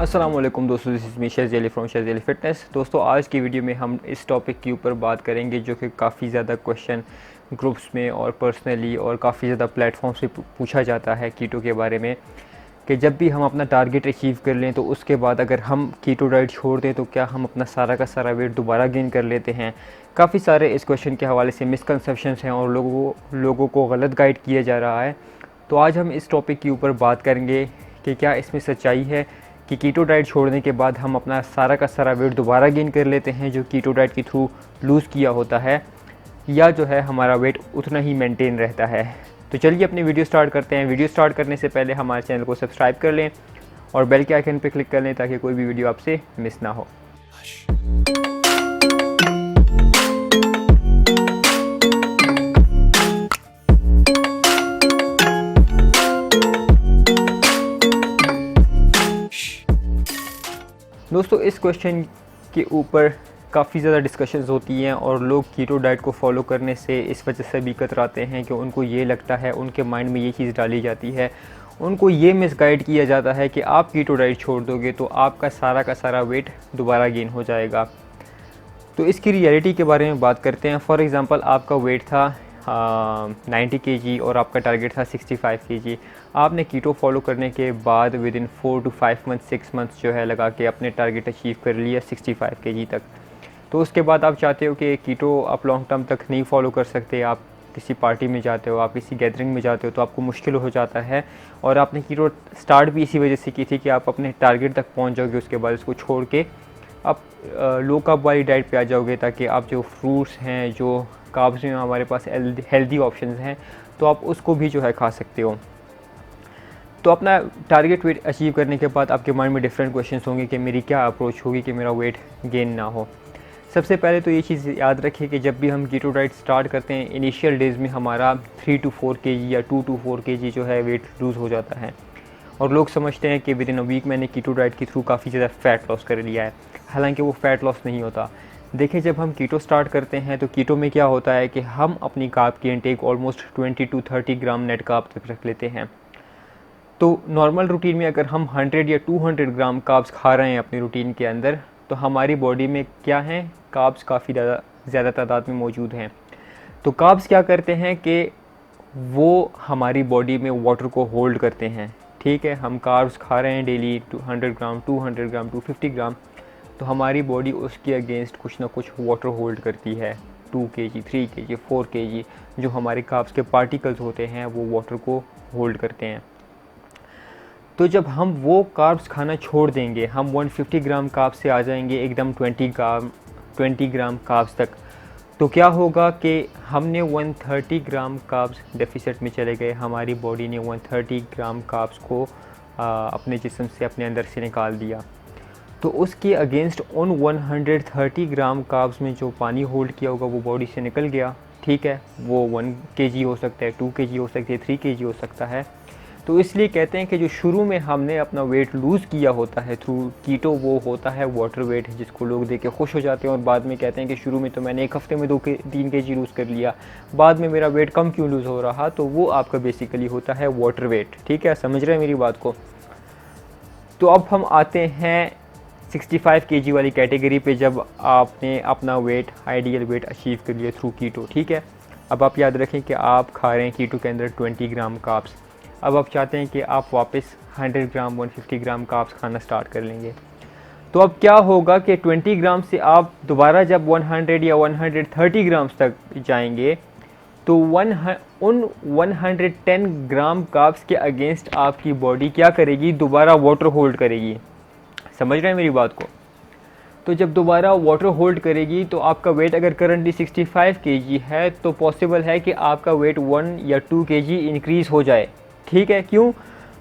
अस्सलाम वालेकुम दोस्तों, this is me Shazi Ali from Shazi Ali fitness. दोस्तों, आज की वीडियो में हम इस टॉपिक के ऊपर बात करेंगे जो कि काफ़ी ज़्यादा क्वेश्चन ग्रुप्स में और पर्सनली और काफ़ी ज़्यादा प्लेटफॉर्म से पूछा जाता है कीटो के बारे में, कि जब भी हम अपना टारगेट अचीव कर लें तो उसके बाद अगर हम कीटो डाइट छोड़ दें तो क्या हम अपना सारा का सारा वेट दोबारा गेन कर लेते हैं। काफ़ी सारे इस क्वेश्चन के हवाले से मिसकंसेप्शंस हैं और लोगों को गलत गाइड किया जा रहा है। तो आज हम इस टॉपिक के ऊपर बात करेंगे कि क्या इसमें सच्चाई है कि कीटो डाइट छोड़ने के बाद हम अपना सारा का सारा वेट दोबारा गेन कर लेते हैं जो कीटो डाइट के थ्रू लूज़ किया होता है, या जो है हमारा वेट उतना ही मेंटेन रहता है। तो चलिए अपनी वीडियो स्टार्ट करते हैं। वीडियो स्टार्ट करने से पहले हमारे चैनल को सब्सक्राइब कर लें और बेल के आइकन पर क्लिक कर लें ताकि कोई भी वीडियो आपसे मिस ना हो। दोस्तों, इस क्वेश्चन के ऊपर काफ़ी ज़्यादा डिस्कशंस होती हैं और लोग कीटो डाइट को फॉलो करने से इस वजह से भी कतराते हैं कि उनको ये लगता है, उनके माइंड में ये चीज़ डाली जाती है, उनको ये मिसगाइड किया जाता है कि आप कीटो डाइट छोड़ दोगे तो आपका सारा का सारा वेट दोबारा गेन हो जाएगा। तो इसकी रियलिटी के बारे में बात करते हैं। फॉर एग्ज़ाम्पल, आपका वेट था 90 kg और आपका टारगेट था 65 kg। आपने कीटो फॉलो करने के बाद with in 4 to 5 months 6 months जो है लगा के अपने टारगेट अचीव कर लिया 65 kg तक। तो उसके बाद आप चाहते हो कि कीटो आप लॉन्ग टर्म तक नहीं फॉलो कर सकते, आप किसी पार्टी में जाते हो, आप किसी गैदरिंग में जाते हो तो आपको मुश्किल हो जाता है। और आपने कीटो स्टार्ट भी इसी वजह से की थी कि आप अपने टारगेट तक पहुँच जाओगे, उसके बाद इसको छोड़ के आप लो कार्ब वाली डाइट पे आ जाओगे ताकि आप जो फ्रूट्स हैं, जो कार्ब्स में हमारे पास हेल्दी ऑप्शंस हैं, तो आप उसको भी जो है खा सकते हो। तो अपना टारगेट वेट अचीव करने के बाद आपके माइंड में डिफरेंट क्वेश्चंस होंगे कि मेरी क्या अप्रोच होगी कि मेरा वेट गेन ना हो। सबसे पहले तो ये चीज़ याद रखें कि जब भी हम कीटो डाइट स्टार्ट करते हैं, इनिशियल डेज़ में हमारा 3 to 4 kg या 2 to 4 kg जो है वेट लूज़ हो जाता है और लोग समझते हैं कि विद इन अ वीक मैंने कीटो डाइट के थ्रू काफ़ी ज़्यादा फ़ैट लॉस कर लिया है। हालांकि वो फ़ैट लॉस नहीं होता। देखिए, जब हम कीटो स्टार्ट करते हैं तो कीटो में क्या होता है कि हम अपनी कार्ब की intake almost 20 to 30 gram net carb तक रख लेते हैं। तो नॉर्मल रूटीन में अगर हम 100 या 200 ग्राम कार्ब्स खा रहे हैं अपनी रूटीन के अंदर, तो हमारी बॉडी में क्या है, कार्ब्स काफ़ी ज़्यादा तादाद में मौजूद हैं। तो कार्ब्स क्या करते हैं कि वो हमारी बॉडी में वाटर को होल्ड करते हैं। ठीक है, हम कार्ब्स खा रहे हैं डेली 100 ग्राम, 200 ग्राम, 250 ग्राम, तो हमारी बॉडी उसके अगेंस्ट कुछ ना कुछ वाटर होल्ड करती है। 2 kg, 3 kg, 4 kg जो हमारे कार्ब्स के पार्टिकल्स होते हैं वो वाटर को होल्ड करते हैं। तो जब हम वो कार्ब्स खाना छोड़ देंगे, हम 150 ग्राम कार्ब्स से आ जाएंगे एकदम 20 ग्राम कार्ब्स तक, तो क्या होगा कि हमने 130 ग्राम कार्ब्स डेफिसिट में चले गए। हमारी बॉडी ने 130 ग्राम कार्ब्स को अपने जिस्म से, अपने अंदर से निकाल दिया। तो उसके अगेंस्ट उन 130 ग्राम कार्ब्स में जो पानी होल्ड किया होगा वो बॉडी से निकल गया। ठीक है, वो 1 kg हो सकता है, 2 kg हो सकती है, 3 kg हो सकता है। तो इसलिए कहते हैं कि जो शुरू में हमने अपना वेट लूज़ किया होता है थ्रू कीटो, वो होता है वाटर वेट, जिसको लोग देख के खुश हो जाते हैं और बाद में कहते हैं कि शुरू में तो मैंने एक हफ़्ते में 3 kg लूज़ कर लिया, बाद में मेरा वेट कम क्यों लूज़ हो रहा। तो वो आपका बेसिकली होता है वाटर वेट। ठीक है, समझ रहे हैं मेरी बात को। तो अब हम आते हैं 65 kg वाली कैटेगरी पे, जब आपने अपना वेट, आइडियल वेट अचीव कर लिया थ्रू कीटो। ठीक है, अब आप याद रखें कि आप खा रहे हैं कीटो के अंदर 20 ग्राम कार्ब्स। अब आप चाहते हैं कि आप वापस 100 ग्राम, 150 ग्राम कार्ब्स खाना स्टार्ट कर लेंगे। तो अब क्या होगा कि 20 ग्राम से आप दोबारा जब 100 या 130 ग्राम्स तक जाएंगे तो उन 110 ग्राम कार्ब्स के अगेंस्ट आपकी बॉडी क्या करेगी, दोबारा वाटर होल्ड करेगी। समझ रहे हैं मेरी बात को। तो जब दोबारा वाटर होल्ड करेगी तो आपका वेट अगर करंटली 65 kg है तो पॉसिबल है कि आपका वेट 1 या 2 kg इंक्रीज़ हो जाए। ठीक है, क्यों?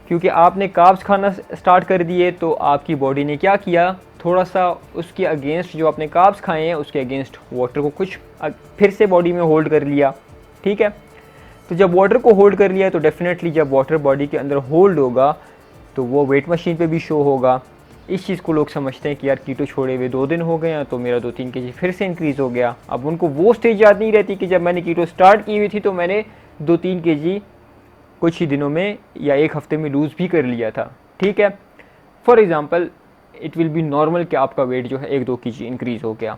क्योंकि आपने कार्ब्स खाना स्टार्ट कर दिए तो आपकी बॉडी ने क्या किया, थोड़ा सा उसके अगेंस्ट, जो आपने कार्ब्स खाए हैं उसके अगेंस्ट वाटर को कुछ फिर से बॉडी में होल्ड कर लिया। ठीक है, तो जब वाटर को होल्ड कर लिया तो डेफिनेटली जब वाटर बॉडी के अंदर होल्ड होगा तो वो वेट मशीन पे भी शो होगा। इस चीज़ को लोग समझते हैं कि यार कीटो छोड़े हुए 2 दिन हो गए हैं तो मेरा 2-3 kg फिर से इंक्रीज़ हो गया। अब उनको वो स्टेज याद नहीं रहती कि जब मैंने कीटो स्टार्ट की हुई थी तो मैंने 2-3 kg कुछ ही दिनों में या एक हफ्ते में लूज़ भी कर लिया था। ठीक है। For example it will be normal कि आपका वेट जो है 1-2 kg इंक्रीज़ हो गया,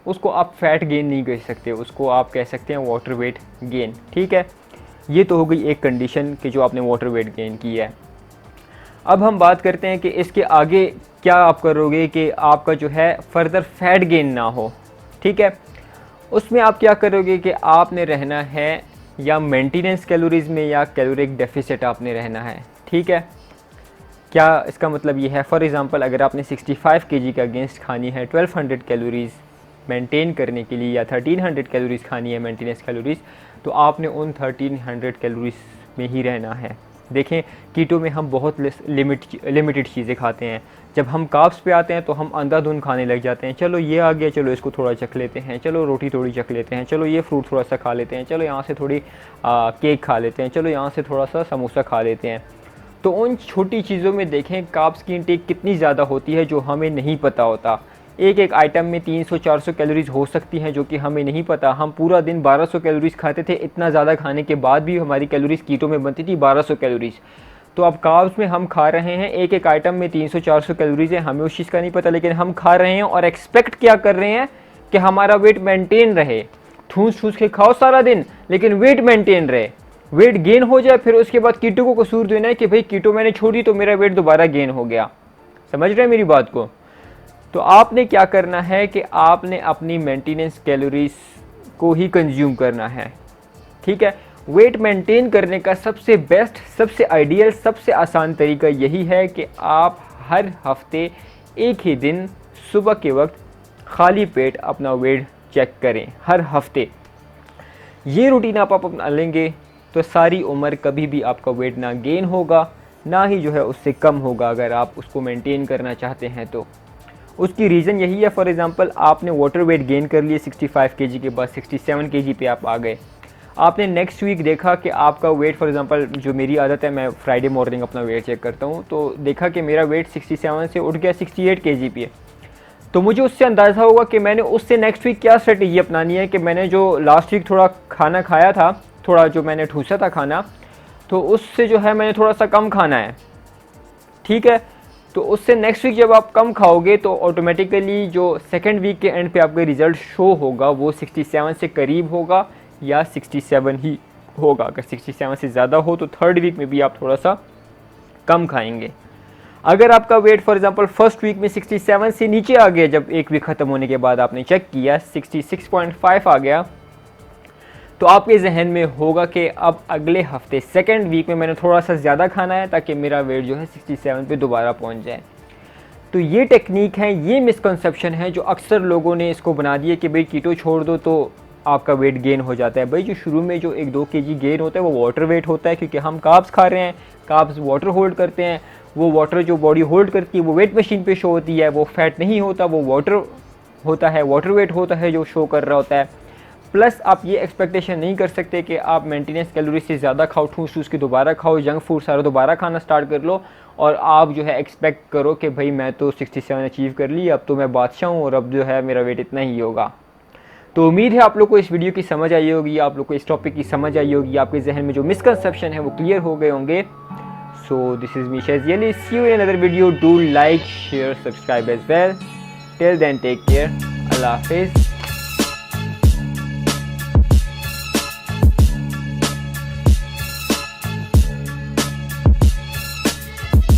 उसको आप फैट गेन नहीं कह सकते, उसको आप कह सकते हैं वाटर वेट गेन, ठीक है। ये तो हो गई एक कंडीशन कि जो आपने वाटर वेट गेन की है। अब हम बात करते हैं कि इसके आगे क्या आप करोगे कि आपका जो है फर्दर फैट गेन ना हो, ठीक है। उसमें आप क्या करोगे कि आपने रहना है या मेंटेनेंस कैलोरीज़ में या कैलोरिक डेफिसिट आपने रहना है, ठीक है। क्या इसका मतलब ये है, फॉर एग्ज़ाम्पल अगर आपने 65 kg के अगेंस्ट खानी है 1200 कैलोरीज़ मेंटेन करने के लिए या 1300 कैलोरीज़ खानी है मेंटेनेंस कैलोरीज़, तो आपने उन 1300 कैलोरीज़ में ही रहना है। देखें कीटो में हम बहुत लिमिटेड चीज़ें खाते हैं। जब हम कार्ब्स पे आते हैं तो हम अंधाधुंध खाने लग जाते हैं, चलो ये आ गया, चलो इसको थोड़ा चख लेते हैं, चलो रोटी थोड़ी चख लेते हैं, चलो ये फ्रूट थोड़ा सा खा लेते हैं, चलो यहाँ से थोड़ी केक खा लेते हैं, चलो यहाँ से थोड़ा सा समोसा खा लेते हैं। तो उन छोटी चीज़ों में देखें कार्ब्स की इंटेक कितनी ज़्यादा होती है जो हमें नहीं पता होता। एक एक आइटम में 300-400 कैलोरीज़ हो सकती हैं जो कि हमें नहीं पता। हम पूरा दिन 1200 कैलोरीज़ खाते थे, इतना ज़्यादा खाने के बाद भी हमारी कैलोरीज़ कीटो में बनती थी 1200 कैलोरीज़। तो अब कार्ब्स में हम खा रहे हैं, एक एक आइटम में 300-400 कैलोरीज़ है, हमें उस चीज़ का नहीं पता, लेकिन हम खा रहे हैं और एक्सपेक्ट क्या कर रहे हैं कि हमारा वेट मेंटेन रहे। ठूस ठूस के खाओ सारा दिन लेकिन वेट मेंटेन रहे, वेट गेन हो जाए, फिर उसके बाद कीटो को कसूर देना है कि भाई कीटो मैंने छोड़ी तो मेरा वेट दोबारा गेन हो गया। समझ रहे हैं मेरी बात को? तो आपने क्या करना है कि आपने अपनी मेंटेनेंस कैलोरीज को ही कंज्यूम करना है, ठीक है। वेट मेंटेन करने का सबसे बेस्ट, सबसे आइडियल, सबसे आसान तरीका यही है कि आप हर हफ्ते एक ही दिन सुबह के वक्त खाली पेट अपना वेट चेक करें हर हफ्ते। ये रूटीन आप अपना लेंगे तो सारी उम्र कभी भी आपका वेट ना गेन होगा ना ही जो है उससे कम होगा, अगर आप उसको मेंटेन करना चाहते हैं तो। उसकी रीज़न यही है, फॉर एग्ज़ाम्पल आपने वाटर वेट गेन कर लिए 65 kg के बाद 67 kg पे आप आ गए, आपने नेक्स्ट वीक देखा कि आपका वेट, फॉर एग्ज़ाम्पल जो मेरी आदत है मैं फ्राइडे मॉर्निंग अपना वेट चेक करता हूँ, तो देखा कि मेरा वेट 67 से उठ गया 68 kg पे। तो मुझे उससे अंदाज़ा होगा कि मैंने उससे नेक्स्ट वीक क्या स्ट्रेटेजी अपनानी है कि मैंने जो लास्ट वीक थोड़ा खाना खाया था, थोड़ा जो मैंने ठूसा था खाना, तो उससे जो है मैंने थोड़ा सा कम खाना है, ठीक है। तो उससे नेक्स्ट वीक जब आप कम खाओगे तो ऑटोमेटिकली जो सेकेंड वीक के एंड पे आपका रिज़ल्ट शो होगा वो 67 से करीब होगा या 67 ही होगा। अगर 67 से ज़्यादा हो तो थर्ड वीक में भी आप थोड़ा सा कम खाएंगे। अगर आपका weight for example first week में 67 से नीचे आ गया, जब एक वीक ख़त्म होने के बाद आपने चेक किया 66.5 आ गया, तो आपके जहन में होगा कि अब अगले हफ्ते सेकेंड वीक में मैंने थोड़ा सा ज़्यादा खाना है ताकि मेरा वेट जो है 67 पे दोबारा पहुंच जाए। तो ये टेक्निक है, ये मिसकंसेप्शन है जो अक्सर लोगों ने इसको बना दिया कि भाई कीटो छोड़ दो तो आपका वेट गेन हो जाता है। भाई जो शुरू में जो 1-2 kg गेन होता है वो वाटर वेट होता है, क्योंकि हम कार्ब्स खा रहे हैं, कार्ब्स वाटर होल्ड करते हैं, वो वाटर जो बॉडी होल्ड करती है वो वेट मशीन पे शो होती है, वो फैट नहीं होता, वो वाटर होता है, वाटर वेट होता है जो शो कर रहा होता है। प्लस आप ये एक्सपेक्टेशन नहीं कर सकते कि आप मेंटेनेंस कैलोरी से ज़्यादा खाओ, ठूस के दोबारा खाओ, जंक फूड सारा दोबारा खाना स्टार्ट कर लो और आप जो है एक्सपेक्ट करो कि भाई मैं तो 67 अचीव कर ली, अब तो मैं बादशाह हूँ और अब जो है मेरा वेट इतना ही होगा। तो उम्मीद है आप लोग को इस वीडियो की समझ आई होगी, आप लोग को इस टॉपिक की समझ आई होगी, आपके जहन में जो मिसकंसेप्शन है वो क्लियर हो गए होंगे। So this is me Shazi Ali, see you in another video, do like share subscribe as well. Till then take care, अल्लाह हाफिज़।